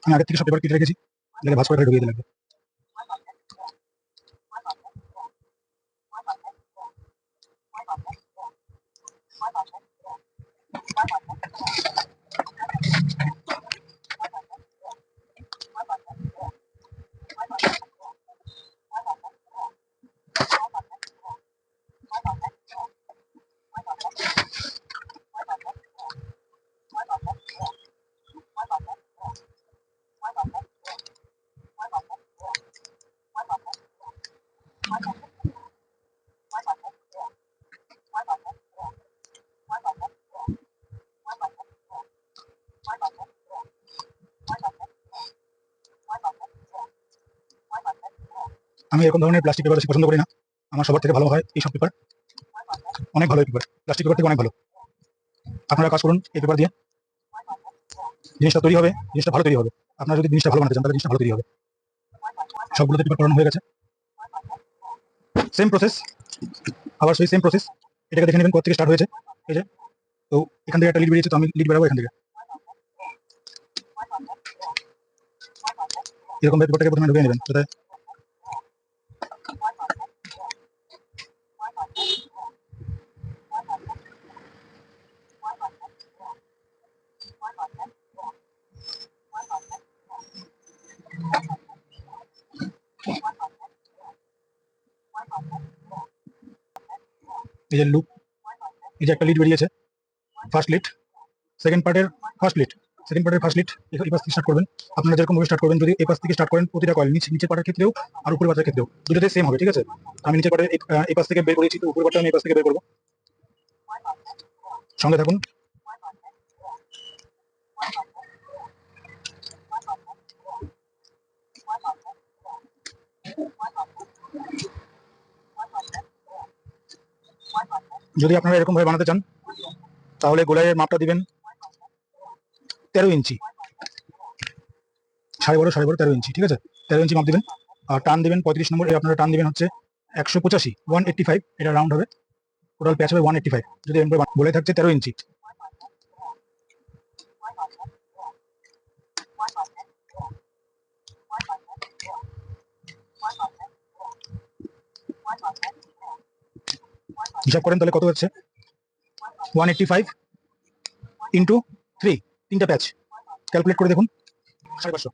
আমি আগের থেকে সব পেপার কেটে রেখেছি, এটাকে ভাঁজ করে ঢুকিয়ে দিতে লাগবে। আমি এরকম ধরনের প্লাস্টিক পেপার বেশি পছন্দ করি না, আমার সবার থেকে ভালো হয় এইসব পেপার, অনেক ভালো এই পেপার, প্লাস্টিক পেপার থেকে অনেক ভালো। আপনারা কাজ করুন এই পেপার দিয়ে, জিনিসটা তৈরি হবে, জিনিসটা ভালো তৈরি হবে। আপনারা যদি জিনিসটা ভালো বানাতে চান তাহলে জিনিসটা ভালো তৈরি হবে। সবগুলোতে পেপার করানো হয়ে গেছে, সেম প্রসেস, আবার সেই সেম প্রসেস। এটাকে দেখে নেবেন কোথা থেকে স্টার্ট হয়েছে। এই যে, তো এখান থেকে একটা লিড বেরিয়েছে, তো আমি লিড বেরাবো এখান থেকে। এরকম ভাবে পেপারটাকে প্রথমে ঢুকিয়ে নেবেন, যাতে এই যে লুপ, এই যে একটা লিড বেরিয়েছে, ফার্স্ট লিড, সেকেন্ড পার্টের ফার্স্ট লিড, সেকেন্ড পার্টের ফার্স্ট লিড এই পাশ থেকে স্টার্ট করবেন। আপনারা যেরকম ভাবে স্টার্ট করবেন, যদি এই পাশ থেকে স্টার্ট করেন, প্রতিটা কয়েল নিচের পার্টের ক্ষেত্রেও আর উপরের পার্টের ক্ষেত্রেও দুটোতে সেম হবে, ঠিক আছে? আমি নিচের পার্টের এই পাশ থেকে বের করেছি, তো উপরের পার্টটা আমি এই পাশ থেকে বের করবো। সঙ্গে থাকুন। যদি আপনারা এরকম ভাবে বানাতে চান তাহলে গোলাইয়ের মাপটা দিবেন 13 ইঞ্চি, সাড়ে বারো 13 ইঞ্চি, ঠিক আছে? 13 ইঞ্চি মাপ দিবেন। আর টান দিবেন 35 নম্বর, আপনারা টান দিবেন হচ্ছে 185, 185, এটা রাউন্ড হবে, টোটাল প্যাচ হবে 185। যদি বলে থাকছে 13 ইঞ্চি, হিসাব করেন তাহলে কত হচ্ছে, 185 ইন্টু 3, তিনটা প্যাচ, ক্যালকুলেট করে দেখুন, 550।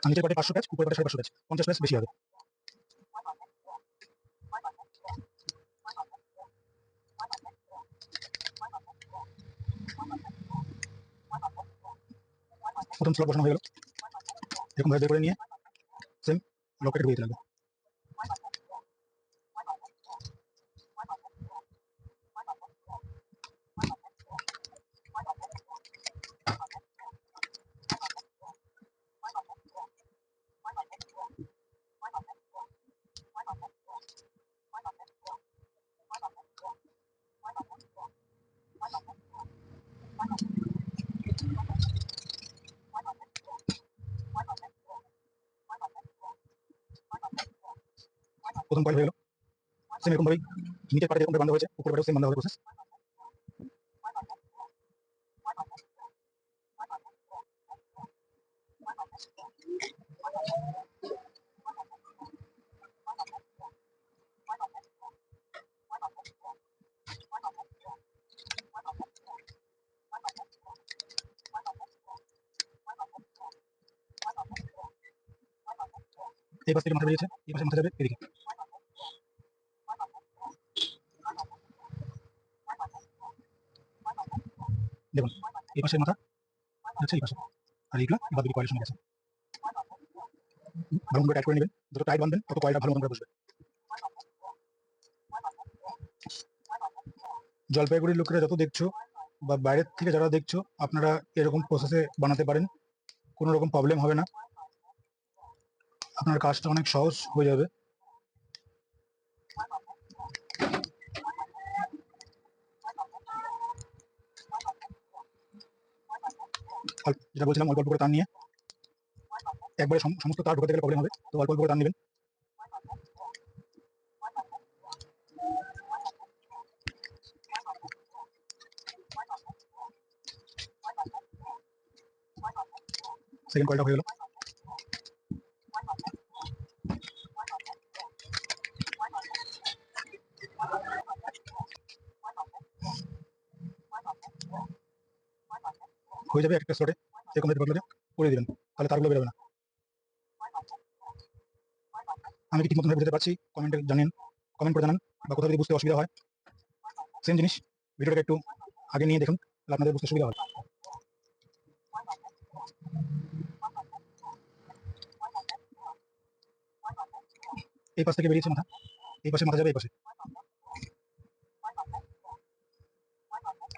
নিচের পাটে 500 প্যাচ, উপরের পাটে 550 প্যাচ, 50 প্যাচ বেশি হবে। প্রথম স্লট বসানো হয়ে গেল, এরকম ভাবে বের করে নিয়ে সেম লকেটে ঢুকিয়ে দিতে লাগবে। প্রথম কয়েল হয়ে গেল, সেম এরকম ভাবেই নিচের পাটে যেরকম বাঁধা হয়েছে, উপরের পাটেও সেম বাঁধা হবে প্রসেস। এই পাশ থেকে মাথা বেরিয়েছে, এই পাশে মাথা যাবে এদিকে, দেখুন এই পাশে মাথা যাচ্ছে, এই পাশে, আর এইগুলো বাদ বাকি কয়েলের সঙ্গে গেছে। ভালো মতো টাইট করে নেবেন, যত টাইট বাঁধবেন তত কয়েলটা ভালো মতো করে বসবে। জলপাইগুড়ির লোকেরা যত দেখছো বা বাইরের থেকে যারা দেখছো, আপনারা এরকম প্রসেসে বানাতে পারেন, কোনো রকম প্রবলেম হবে না, আপনার কাজটা অনেক সহজ হয়ে যাবে। যেটা বলছিলাম, অল্প অল্প করে টান নিয়ে, একবারে সমস্ত তার ঢোকাতে গেলে প্রবলেম হবে, তো অল্প অল্প করে টান নেবেন। সেকেন্ড কয়েলটা হয়ে গেল। হয়ে যাবে একটা স্লটে এরকম পেপারগুলো করে দিবেন, তাহলে তারগুলো বেরোবে না। আমি কি ঠিক মতন বুঝতে পারছি কমেন্টে জানেন, কমেন্ট করে জানান, বা কোথাও যদি বুঝতে অসুবিধা হয় সেম জিনিস ভিডিওটাকে একটু আগে নিয়ে দেখুন, তাহলে আপনাদের বুঝতে সুবিধা হয়। এই পাশ থেকে বেরিয়েছে মাথা, এই পাশে মাথা যাবে, এই পাশে।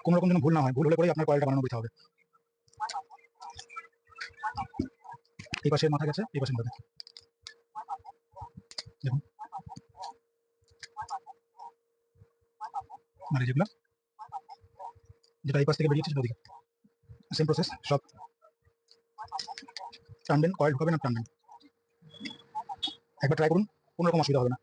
কোনো রকম যেন ভুল না হয়, ভুল হলে পরেই আপনার কয়েলটা বানানো দিতে হবে। এই পাশে মাথা গেছে, এই পাশে মাথা দেখুন, মানে যেগুলো যেটা এই পাশ থেকে বেরিয়েছে সেটা দিকে সেম প্রসেস সব টানবেন, কয়েল ঢুকাবেন আর টানবেন। একবার ট্রাই করুন, কোনো রকম অসুবিধা হবে না।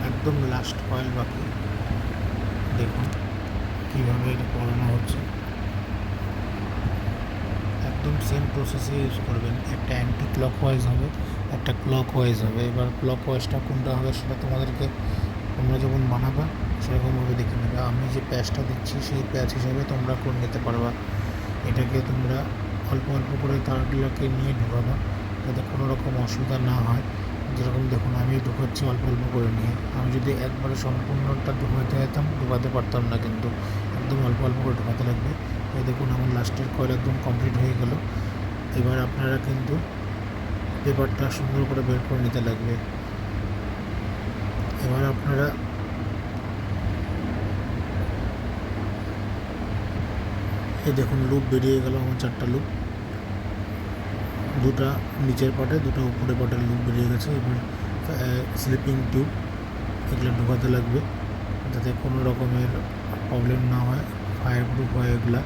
একদম লাস্ট কয়েল বাকি, দেখুন কীভাবে এটা পড়ানো হচ্ছে। একদম সেম প্রসেসে ইউজ করবেন। একটা অ্যান্টি ক্লক ওয়াইজ হবে, একটা ক্লক ওয়াইজ হবে। এবার ক্লক ওয়াইজটা কোনটা হবে সেটা তোমাদেরকে তোমরা যখন বানাবা সেরকমভাবে দেখে নেবে। আমি যে প্যাচটা দিচ্ছি সেই প্যাচ হিসাবে তোমরা করে নিতে পারবা। এটাকে তোমরা অল্প অল্প করে তারগুলোকে নিয়ে ঢোকাবা যাতে কোনো রকম অসুবিধা না হয়। যেরকম দেখুন আমি ঢোকাচ্ছি অল্প অল্প করে নিয়ে। আমি যদি একবারে সম্পূর্ণটা ঢোকাতে যেতাম ঢোকাতে পারতাম না, কিন্তু একদম অল্প অল্প করে ঢোকাতে লাগবে। এই দেখুন আমার লাস্টের কয়েল একদম কমপ্লিট হয়ে গেল। এবার আপনারা কিন্তু পেপারটা সুন্দর করে বের করে নিতে লাগবে। এবার আপনারা এই দেখুন লুপ বেরিয়ে গেল আমার 4টা লুপ, 2টা নিচের পাটে 2টা উপরের পাটের লুপ বেরিয়ে গেছে। এবার স্লিপিং টিউব এগুলো ঢোকাতে লাগবে যাতে কোনো রকমের প্রবলেম না হয়, ফায়ার প্রুফ হয় এগুলা।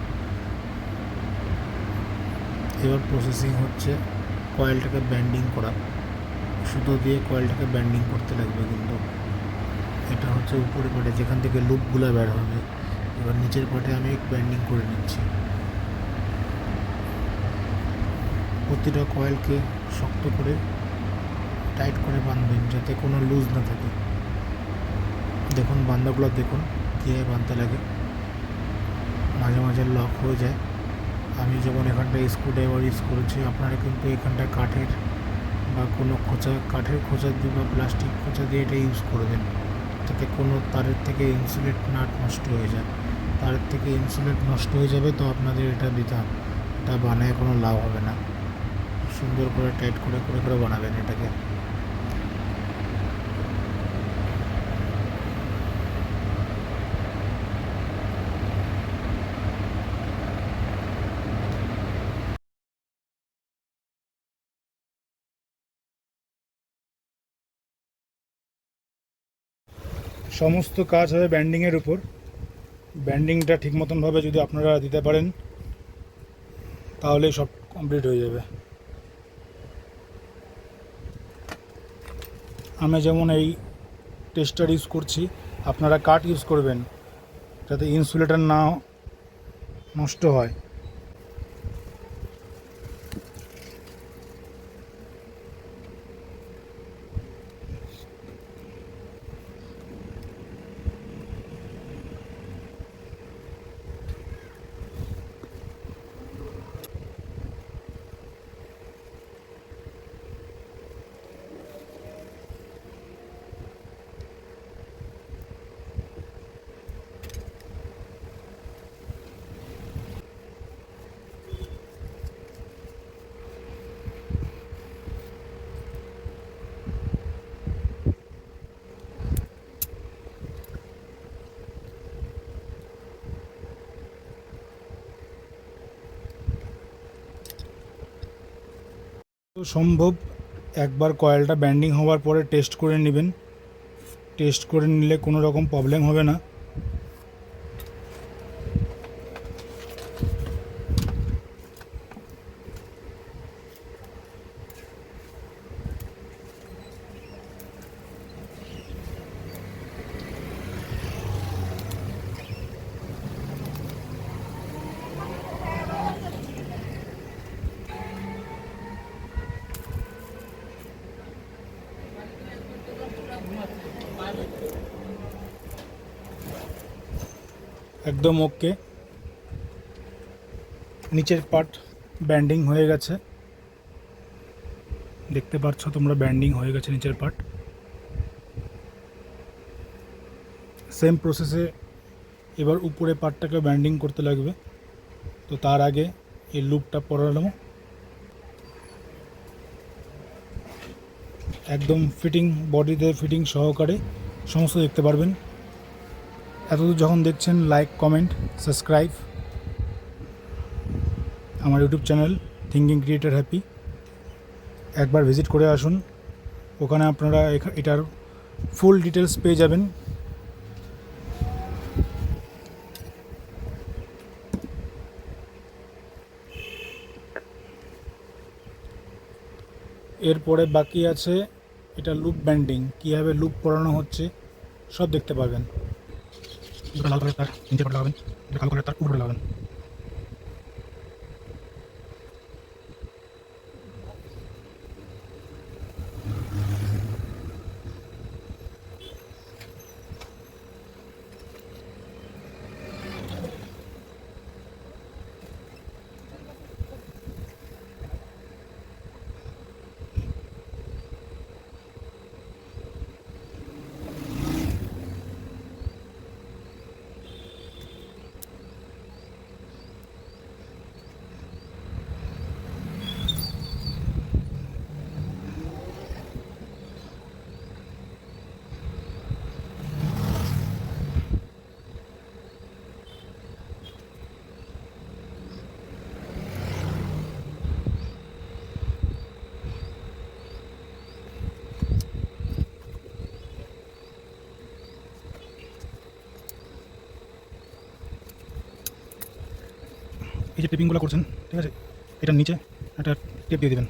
এবার প্রসেসিং হচ্ছে কয়েলটাকে ব্যান্ডিং করা, সুতো দিয়ে কয়েলটাকে ব্যান্ডিং করতে লাগবে। কিন্তু এটা হচ্ছে উপরের পাটে যেখান থেকে লুপগুলো বের হবে। এবার নিচের পাটে আমি ব্যান্ডিং করে নিচ্ছি। প্রতিটা কয়েলকে শক্ত করে টাইট করে বাঁধবেন যাতে কোনো লুজ না থাকে। দেখুন বান্ধাগুলো দেখুন কীভাবে বাঁধতে লাগে, মাঝে মাঝে লক হয়ে যায়। আমি যেমন এখানটায় স্ক্রুড্রাইভার ইউজ করেছি, আপনারা কিন্তু এখানটায় কাঠের বা কোনো কাঠের খোঁচা দিয়ে বা প্লাস্টিক খোঁচা দিয়ে এটা ইউজ করবেন যাতে কোনো তারের থেকে ইনসুলেট নাট নষ্ট হয়ে যায়। তারের থেকে ইনসুলেট নষ্ট হয়ে যাবে তো আপনাদের এটা দিতে হবে, এটা বানায় কোনো লাভ হবে না। সুন্দর করে টাইট করে করে করে বানাবেন এটাকে। সমস্ত কাজ হবে ব্যান্ডিংয়ের উপর। ব্যান্ডিংটা ঠিক মতনভাবে যদি আপনারা দিতে পারেন তাহলে সব কমপ্লিট হয়ে যাবে। আমি যেমন এই টেস্টার ইউজ করছি, আপনারা কাঠ ইউজ করবেন যাতে ইনসুলেটর না নষ্ট হয়। তো সম্ভব একবার কয়েলটা ব্যান্ডিং হওয়ার পরে টেস্ট করে নেবেন। টেস্ট করে নিলে কোনো রকম প্রবলেম হবে না। একদম ওকে। নিচের পার্ট ব্যান্ডিং হয়ে গেছে, দেখতে পাচ্ছ তোমরা ব্যান্ডিং হয়ে গেছে নিচের পার্ট। সেম প্রসেসে এবার উপরে পার্টটাকে ব্যান্ডিং করতে লাগবে। তো তার আগে এই লুপটা পরালাম, একদম ফিটিং বডিতে ফিটিং সহকারে সমস্ত দেখতে পারবেন। এতদূর যখন দেখছেন লাইক, কমেন্ট, সাবস্ক্রাইব আমার YouTube channel thinking creator happy. একবার ভিজিট করে আসুন, ওখানে আপনারা এটার ফুল ডিটেলস পেয়ে যাবেন। এরপরে বাকি আছে এটা লুপ ব্যান্ডিং, কীভাবে লুপ পরানো হচ্ছে সব দেখতে পারবেন। দুটো লাল কালারের তার নিচে করে লাগাবেন, দুটো কালো কালারের তার উপরে লাগাবেন। এই যে টেপিংগুলো করছেন, ঠিক আছে, এটার নিচে একটা টেপ দিয়ে দেবেন।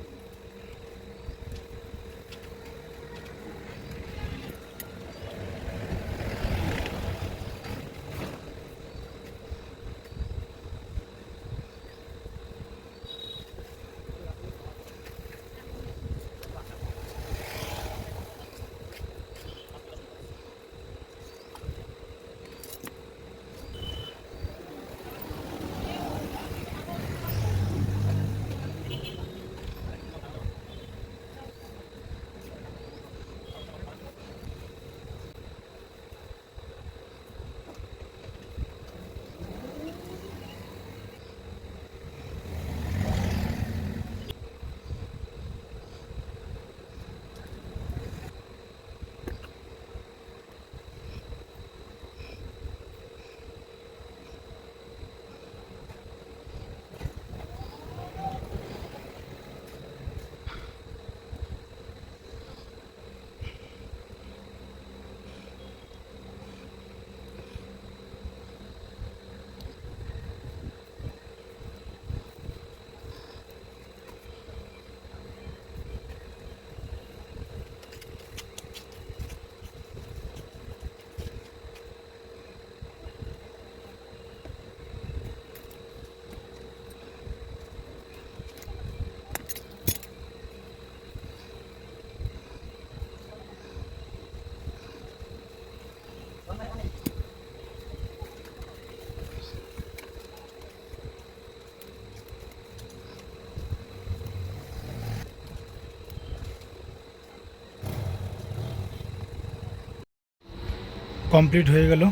কমপ্লিট হয়ে গেল।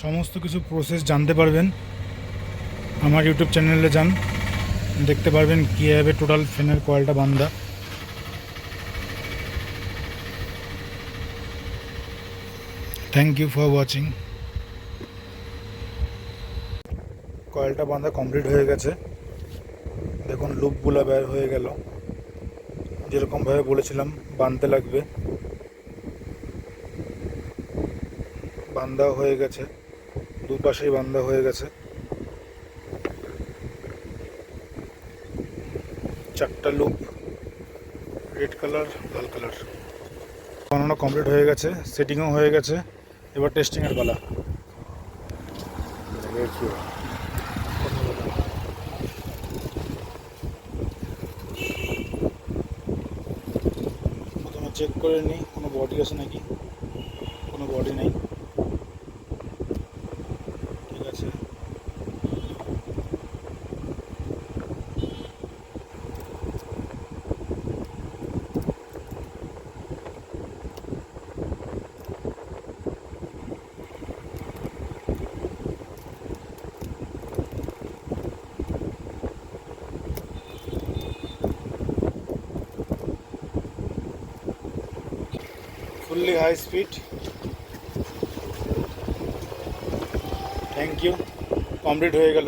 সমস্ত কিছু প্রসেস জানতে পারবেন আমার ইউটিউব চ্যানেলে যান, দেখতে পারবেন কীভাবে টোটাল ফ্যানের কয়েলটা বাঁধা। Thank you for watching. কয়েলটা বাঁধা কমপ্লিট হয়ে গেছে, দেখুন লুপগুলো বের হয়ে গেল, যেরকমভাবে বলেছিলাম বাঁধতে লাগবে, বাঁধা হয়ে গেছে, দুপাশেই বাঁধা হয়ে গেছে। 4টা লুপ, রেড কালার, লাল কালার বানানো কমপ্লিট হয়ে গেছে, সেটিংও হয়ে গেছে। এবার টেস্টিংয়ের পালা। প্রথমে চেক করে নিই কোনো বডি আছে নাকি, কোনো বডি নেই, ঠিক আছে। Fully high speed. Thank you, complete হয়ে গেল।